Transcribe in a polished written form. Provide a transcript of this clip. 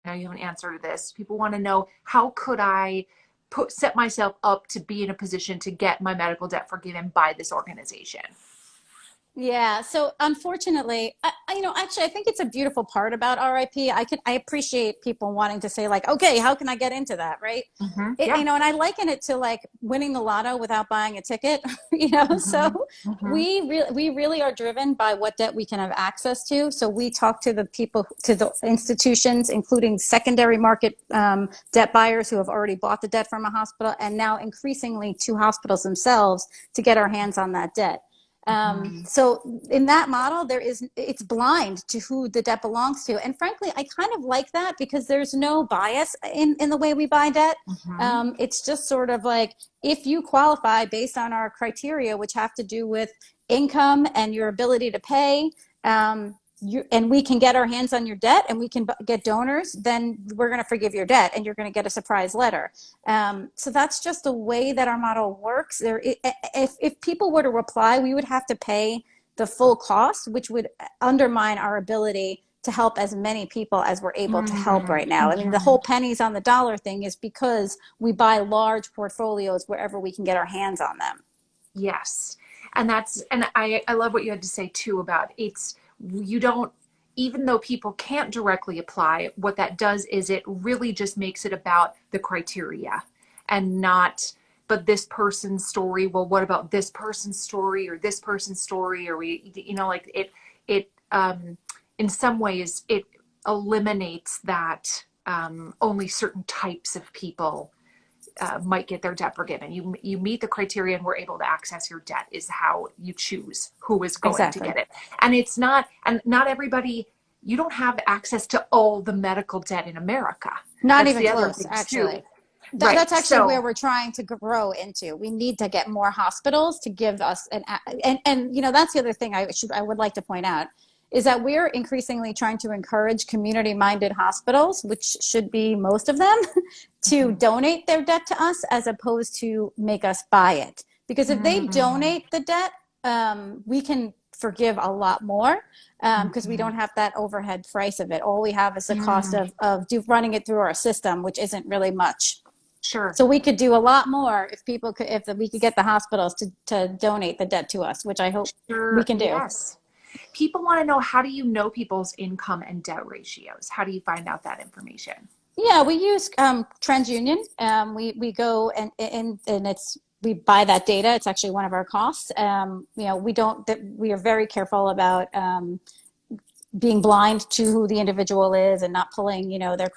now you have an answer to this. People want to know, how could I set myself up to be in a position to get my medical debt forgiven by this organization? Yeah, so unfortunately, actually, I think it's a beautiful part about RIP. I appreciate people wanting to say like, okay, how can I get into that, right? Yeah. And I liken it to like winning the lotto without buying a ticket, you know? hmm So hmm we really are driven by what debt we can have access to. So we talk to the people, to the institutions, including secondary market debt buyers who have already bought the debt from a hospital, and now increasingly to hospitals themselves to get our hands on that debt. So in that model, it's blind to who the debt belongs to. And frankly, I kind of like that because there's no bias in the way we buy debt. hmm It's just sort of like, if you qualify based on our criteria, which have to do with income and your ability to pay, and we can get our hands on your debt and we can get donors, then we're going to forgive your debt and you're going to get a surprise letter. So that's just the way that our model works. If people were to reply, we would have to pay the full cost, which would undermine our ability to help as many people as we're able to help right now. I mean, the whole pennies on the dollar thing is because we buy large portfolios wherever we can get our hands on them. Yes. And I love what you had to say too about you don't, even though people can't directly apply, what that does is it really just makes it about the criteria and not, but this person's story. Well, what about this person's story or this person's story? Or like in some ways it eliminates that only certain types of people might get their debt forgiven. You meet the criteria and we're able to access your debt is how you choose who is going to Exactly. get it. And not everybody, you don't have access to all the medical debt in America. Not That's even the other close, thing too. actually. Right. That's actually where So, we're trying to grow into. We need to get more hospitals to give us and that's the other thing I would like to point out is that we're increasingly trying to encourage community-minded hospitals, which should be most of them, to mhm. donate their debt to us as opposed to make us buy it. Because if they Mhm. donate the debt, we can forgive a lot more because we don't Mhm. have that overhead price of it. All we have is the cost Mm, of running it through our system, which isn't really much. sure. So we could do a lot more if we could get the hospitals to donate the debt to us, which I hope we Sure. can do. Yes. People want to know, how do you know people's income and debt ratios? How do you find out that information? Yeah, we use TransUnion. We go and we buy that data. It's actually one of our costs. We are very careful about being blind to who the individual is and not pulling their